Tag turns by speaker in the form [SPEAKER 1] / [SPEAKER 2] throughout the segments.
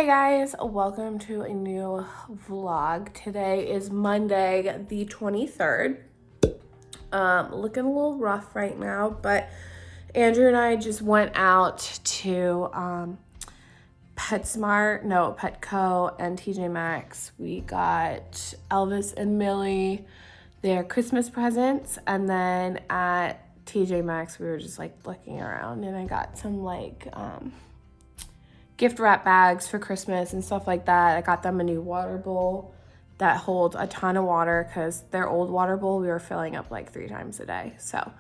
[SPEAKER 1] Hey guys, welcome to a new vlog. Today is Monday the 23rd. Looking a little rough right now, but Andrew and I just went out to Petco and TJ Maxx. We got Elvis and Millie their Christmas presents, and then at TJ Maxx we were just like looking around, and I got some gift wrap bags for Christmas and stuff like that. I got them a new water bowl that holds a ton of water because their old water bowl we were filling up like 3 times a day. So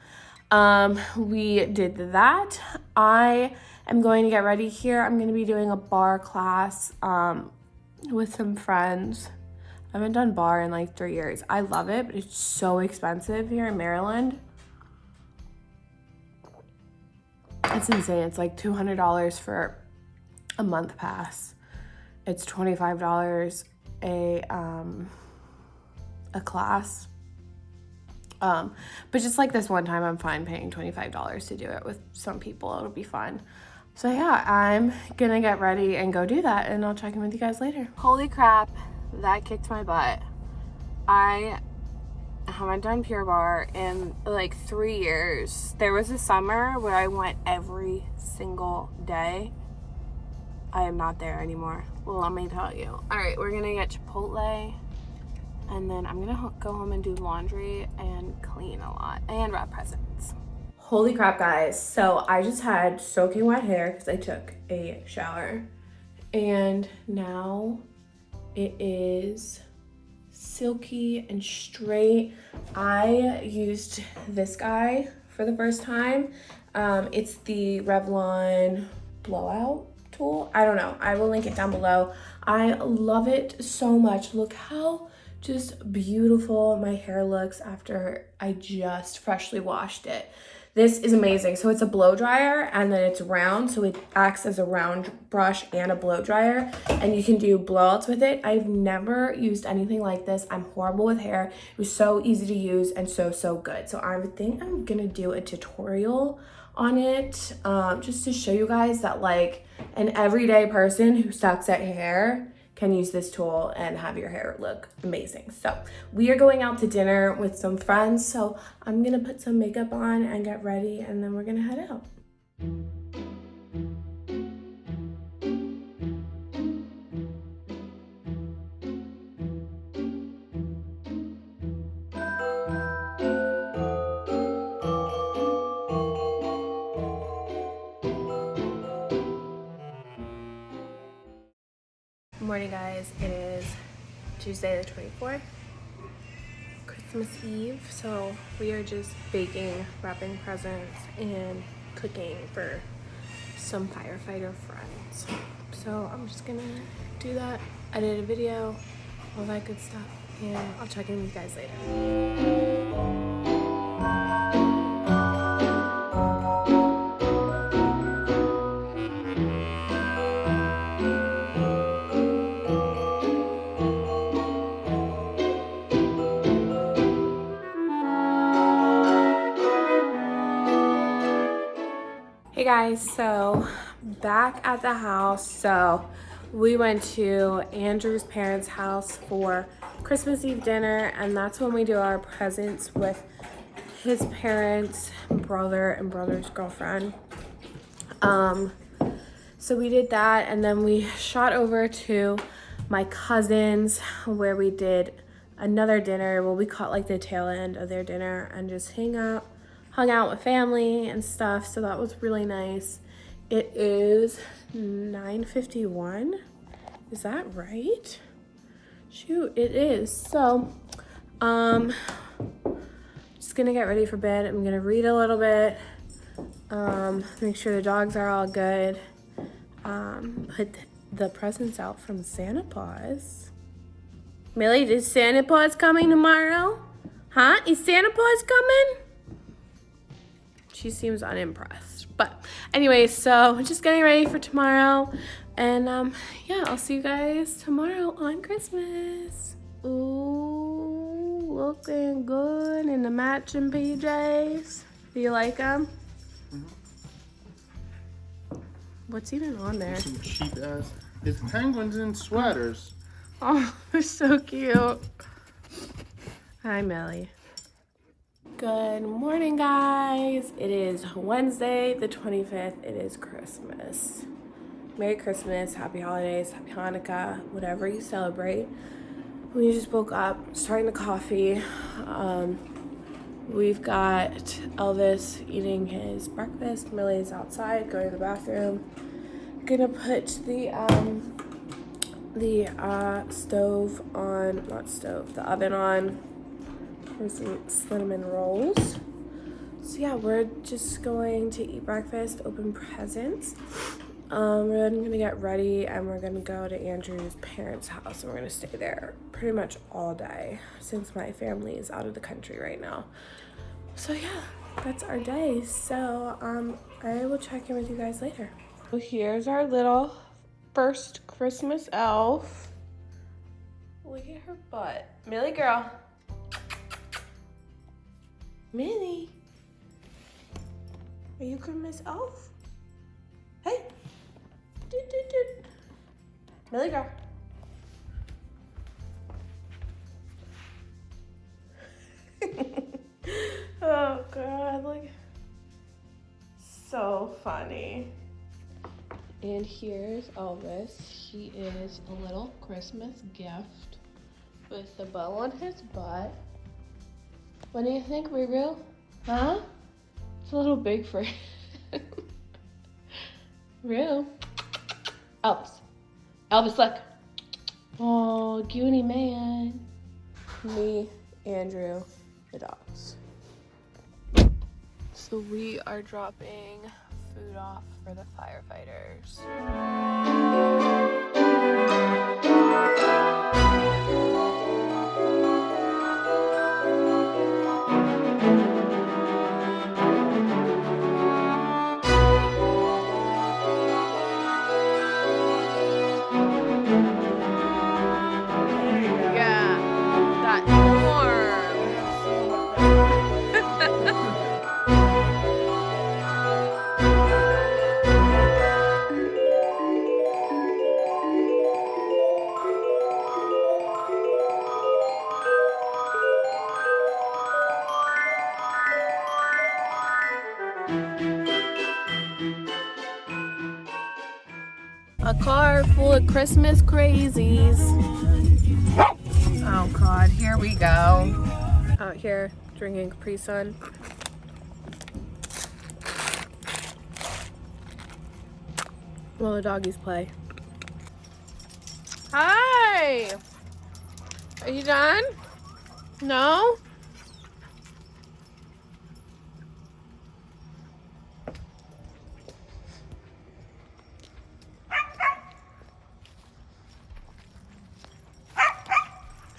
[SPEAKER 1] we did that. I am going to get ready here. I'm going to be doing a bar class with some friends. I haven't done bar in like 3 years. I love it, but it's so expensive here in Maryland. It's insane. It's like $200 for a month pass. It's $25 a class. But just like this one time, I'm fine paying $25 to do it with some people. It'll be fun. So yeah, I'm gonna get ready and go do that, and I'll check in with you guys later. Holy crap, that kicked my butt. I haven't done Pure Barre in like 3 years. There was a summer where I went every single day. I am not there anymore. Well, let me tell you. All right, we're gonna get Chipotle, and then I'm gonna go home and do laundry and clean a lot and wrap presents. Holy crap, guys. So I just had soaking wet hair because I took a shower, and now it is silky and straight. I used this guy for the first time. It's the Revlon blowout tool. I don't know. I will link it down below. I love it so much. Look how just beautiful my hair looks after I just freshly washed it. This is amazing. So it's a blow dryer, and then it's round, so it acts as a round brush and a blow dryer, and you can do blowouts with it. I've never used anything like this. I'm horrible with hair. It was so easy to use and so good. So I think I'm gonna do a tutorial on it, just to show you guys that like an everyday person who sucks at hair can use this tool and have your hair look amazing. So we are going out to dinner with some friends, so I'm gonna put some makeup on and get ready, and then we're gonna head out. Good morning, guys. It is Tuesday the 24th, Christmas Eve. So we are just baking, wrapping presents, and cooking for some firefighter friends. So I'm just gonna do that, edit a video, all that good stuff, and I'll check in with you guys later. Hey guys, so back at the house. So we went to Andrew's parents' house for Christmas Eve dinner, and that's when we do our presents with his parents, brother, and brother's girlfriend. So we did that, and then we shot over to my cousin's where we did another dinner. Well, we caught like the tail end of their dinner and just hung out with family and stuff, so that was really nice. It is 9:51. Is that right? Shoot, it is. So just gonna get ready for bed. I'm gonna read a little bit, make sure the dogs are all good, put the presents out from Santa Claus. Millie, is Santa Claus coming tomorrow? Huh? Is Santa Claus coming? She seems unimpressed. But anyway, so just getting ready for tomorrow. And yeah, I'll see you guys tomorrow on Christmas. Ooh, looking good in the matching PJs. Do you like them? Mm-hmm. What's even on there?
[SPEAKER 2] Some cheap ass It's penguins in sweaters.
[SPEAKER 1] Oh, they're so cute. Hi, Millie. Good morning, guys. It is Wednesday, the 25th. It is Christmas. Merry Christmas, Happy Holidays, Happy Hanukkah, whatever you celebrate. We just woke up, starting the coffee. We've got Elvis eating his breakfast. Millie's outside, going to the bathroom. Gonna put the oven on for some cinnamon rolls. So yeah, we're just going to eat breakfast, open presents. We're then gonna get ready and we're gonna go to Andrew's parents' house and we're gonna stay there pretty much all day since my family is out of the country right now. So yeah, that's our day. So I will check in with you guys later. So here's our little first Christmas elf. Look at her butt. Millie girl. Millie. Are you Christmas elf? Hey. Doot, doot, doot. Millie girl. Oh God, look. So funny. And here's Elvis. He is a little Christmas gift with a bow on his butt. What do you think, Ruru? Huh? It's a little big for him. Ruru. Elvis. Elvis, look. Oh, Goonie man. Me, Andrew, the dogs. So we are dropping food off for the firefighters. Yeah, that's warm. A car full of Christmas crazies. Oh God, here we go. Out here drinking Capri Sun. While the doggies play. Hi! Are you done? No?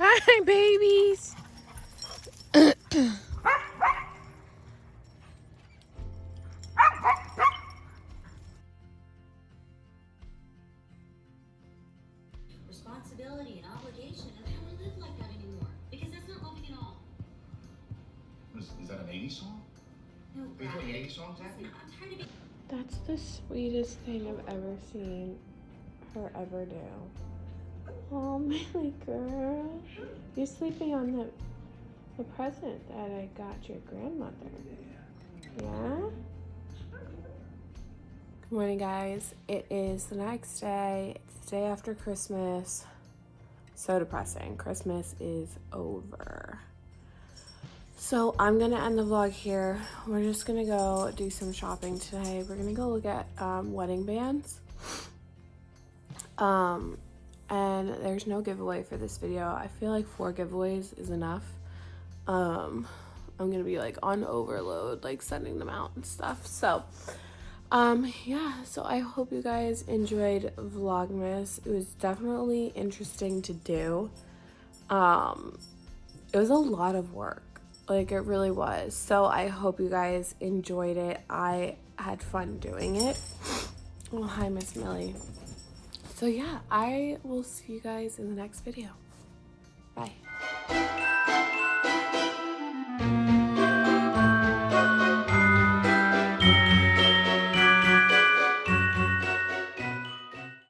[SPEAKER 1] Hi, babies.
[SPEAKER 3] Responsibility and obligation, and I don't live like that anymore because that's not living at all.
[SPEAKER 4] Is that an 80s song?
[SPEAKER 3] No,
[SPEAKER 4] Are you playing 80s songs, Abby?
[SPEAKER 3] I'm tired of being.
[SPEAKER 1] That's the sweetest thing I've ever seen her ever do. Oh, my girl. You're sleeping on the present that I got your grandmother. Yeah? Good morning, guys. It is the next day. It's the day after Christmas. So depressing. Christmas is over. So I'm gonna end the vlog here. We're just gonna go do some shopping today. We're gonna go look at wedding bands. And there's no giveaway for this video. I feel like 4 giveaways is enough. I'm gonna be like on overload, like sending them out and stuff. So yeah, so I hope you guys enjoyed Vlogmas. It was definitely interesting to do. It was a lot of work. Like, it really was. So I hope you guys enjoyed it. I had fun doing it. Oh, hi, Miss Millie. So yeah, I will see you guys in the next video. Bye.